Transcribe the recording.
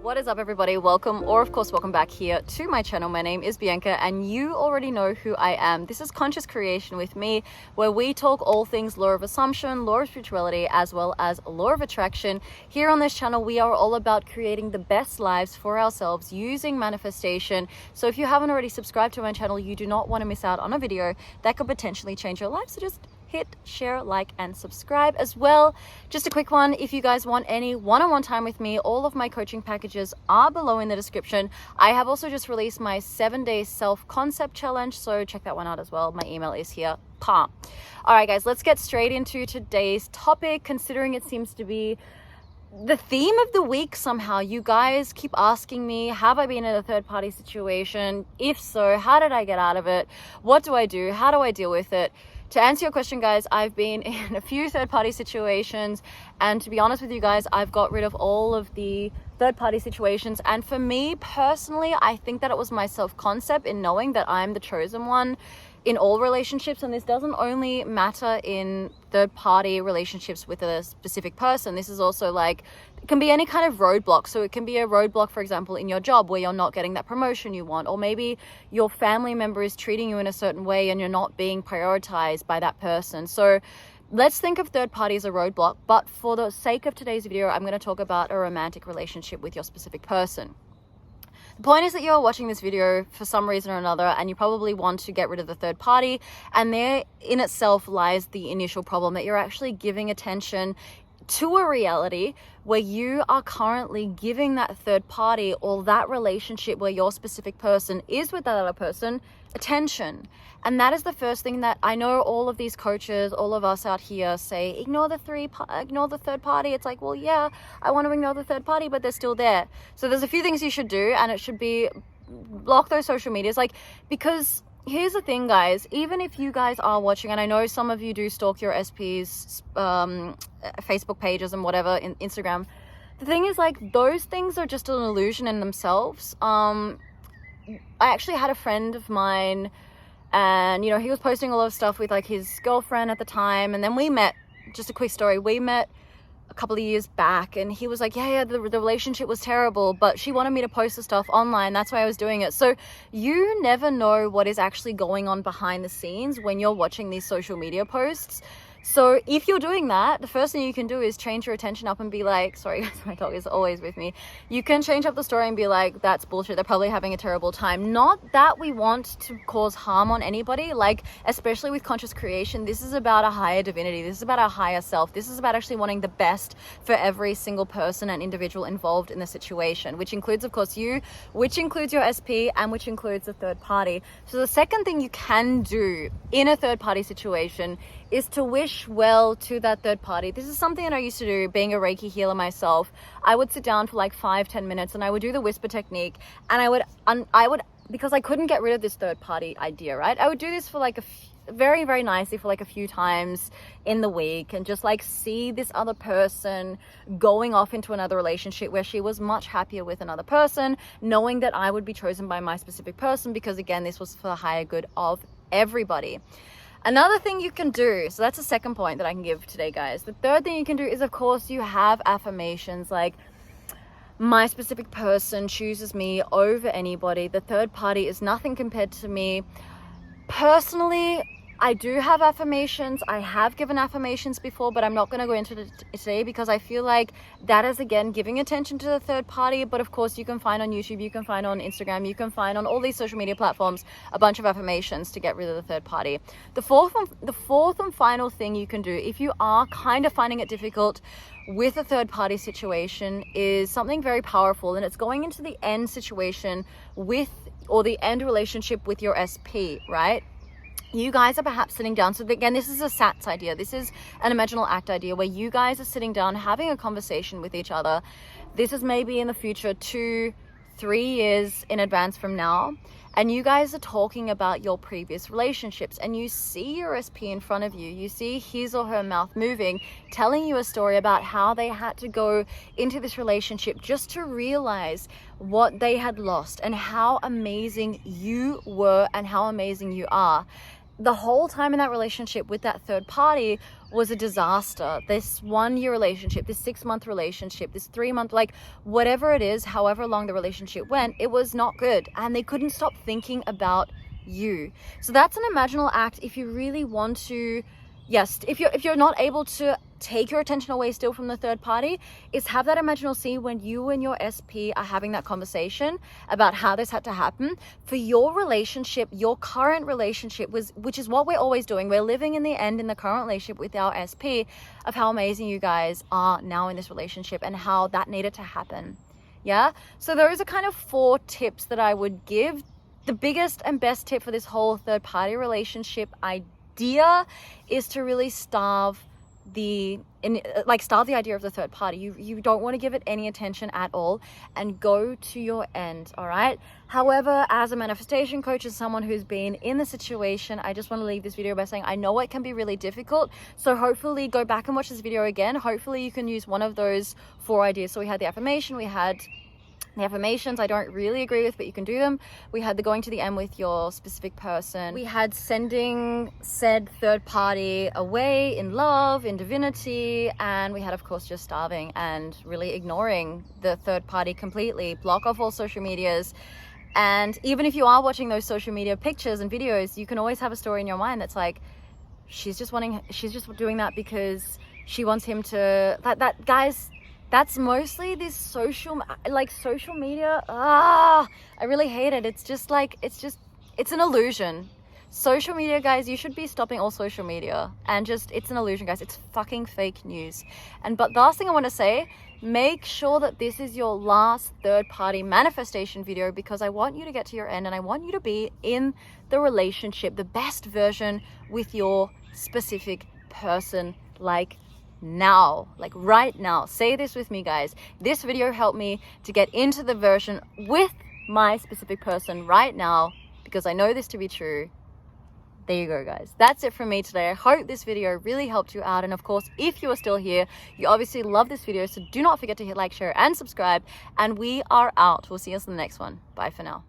What is up, everybody? Welcome, or of course welcome back here to my channel. My name is Bianca and you already know who I am. This is Conscious Creation with me, where we talk all things law of assumption, law of spirituality, as well as law of attraction. Here on this channel we are all about creating the best lives for ourselves using manifestation. So if you haven't already subscribed to my channel, you do not want to miss out on a video that could potentially change your life. So just hit share, like, and subscribe as well. Just a quick one, if you guys want any one-on-one time with me, all of my coaching packages are below in the description. I have also just released my 7-day self-concept challenge, so check that one out as well. My email is here. All right guys, let's get straight into today's topic, considering it seems to be the theme of the week somehow. You guys keep asking me, have I been in a third-party situation? If so, how did I get out of it? What do I do? How do I deal with it? To answer your question, guys, I've been in a few third-party situations, and to be honest with you guys, I've got rid of all of the third-party situations. And for me personally, I think that it was my self-concept in knowing that I'm the chosen one in all relationships. And this doesn't only matter in third-party relationships with a specific person. This is also like, it can be any kind of roadblock. So it can be a roadblock, for example, in your job where you're not getting that promotion you want, or maybe your family member is treating you in a certain way and you're not being prioritized by that person. So let's think of third party as a roadblock, but for the sake of today's video, I'm going to talk about a romantic relationship with your specific person. The point is that you're watching this video for some reason or another, and you probably want to get rid of the third party, and there in itself lies the initial problem, that you're actually giving attention to a reality where you are currently giving that third party, or that relationship where your specific person is with that other person, attention. And that is the first thing that I know all of these coaches, all of us out here say, ignore the third party. It's like, well, yeah, I want to ignore the third party, but they're still there. So there's a few things you should do, and it should be block those social medias. Like, because here's the thing, guys, even if you guys are watching, and I know some of you do stalk your SP's Facebook pages and whatever, in Instagram, the thing is, like, those things are just an illusion in themselves. I actually had a friend of mine, and, you know, he was posting a lot of stuff with, like, his girlfriend at the time, and then we met. Just a quick story, we met a couple of years back, and he was like, yeah, the relationship was terrible, but she wanted me to post the stuff online, that's why I was doing it. So you never know what is actually going on behind the scenes when you're watching these social media posts. So if you're doing that, the first thing you can do is change your attention up and be like, sorry guys, my dog is always with me. You can change up the story and be like, that's bullshit, they're probably having a terrible time. Not that we want to cause harm on anybody, like, especially with conscious creation, this is about a higher divinity, this is about our higher self, this is about actually wanting the best for every single person and individual involved in the situation, which includes, of course, you, which includes your SP, and which includes the third party. So the second thing you can do in a third party situation is to wish well to that third party. This is something that I used to do being a Reiki healer myself. I would sit down for like 5-10 minutes and I would do the whisper technique, and I would, because I couldn't get rid of this third party idea, right? I would do this for like very, very nicely for like a few times in the week, and just like see this other person going off into another relationship where she was much happier with another person, knowing that I would be chosen by my specific person, because again, this was for the higher good of everybody. Another thing you can do, so that's the second point that I can give today, guys. The third thing you can do is, of course, you have affirmations like, my specific person chooses me over anybody. The third party is nothing compared to me. Personally, I do have affirmations. I have given affirmations before, but I'm not going to go into it today because I feel like that is, again, giving attention to the third party. But of course, you can find on YouTube, you can find on Instagram, you can find on all these social media platforms a bunch of affirmations to get rid of the third party. The fourth and final thing you can do, if you are kind of finding it difficult with a third party situation, is something very powerful, and it's going into the end situation with, or the end relationship with your SP, right? You guys are perhaps sitting down. So again, this is a SATS idea. This is an imaginal act idea where you guys are sitting down having a conversation with each other. This is maybe in the future 2-3 years in advance from now. And you guys are talking about your previous relationships, and you see your SP in front of you. You see his or her mouth moving, telling you a story about how they had to go into this relationship just to realize what they had lost, and how amazing you were and how amazing you are. The whole time in that relationship with that third party, was a disaster. This 1 year relationship, this 6 month relationship, this 3 month, like whatever it is, however long the relationship went, it was not good. And they couldn't stop thinking about you. So that's an imaginal act. If you really want to, yes, if you're not able to take your attention away still from the third party, is have that imaginal scene when you and your SP are having that conversation about how this had to happen for your relationship, your current relationship, which is what we're always doing. We're living in the end in the current relationship with our SP of how amazing you guys are now in this relationship and how that needed to happen. Yeah, so those are kind of 4 tips that I would give. The biggest and best tip for this whole third party relationship idea is to really starve the idea of the third party. You don't want to give it any attention at all and go to your end. All right. However, as a manifestation coach, as someone who's been in the situation, I just want to leave this video by saying I know it can be really difficult. So hopefully go back and watch this video again. Hopefully you can use one of those 4 ideas. So we had the affirmation, we had the affirmations I don't really agree with, but you can do them. We had the going to the end with your specific person. We had sending said third party away in love, in divinity. And we had, of course, just starving and really ignoring the third party completely. Block off all social medias. And even if you are watching those social media pictures and videos, you can always have a story in your mind that's like, she's just doing that because she wants him to, that guys, that's mostly this social media. I really hate it. It's an illusion. Social media, guys, you should be stopping all social media. And it's an illusion, guys. It's fucking fake news. But the last thing I want to say, make sure that this is your last third party manifestation video, because I want you to get to your end and I want you to be in the relationship, the best version with your specific person, like now, like right now. Say this with me, guys. This video helped me to get into the version with my specific person right now, because I know this to be true. There you go, guys. That's it from me today. I hope this video really helped you out. And of course, if you are still here, you obviously love this video. So do not forget to hit like, share, and subscribe. And we are out. We'll see you in the next one. Bye for now.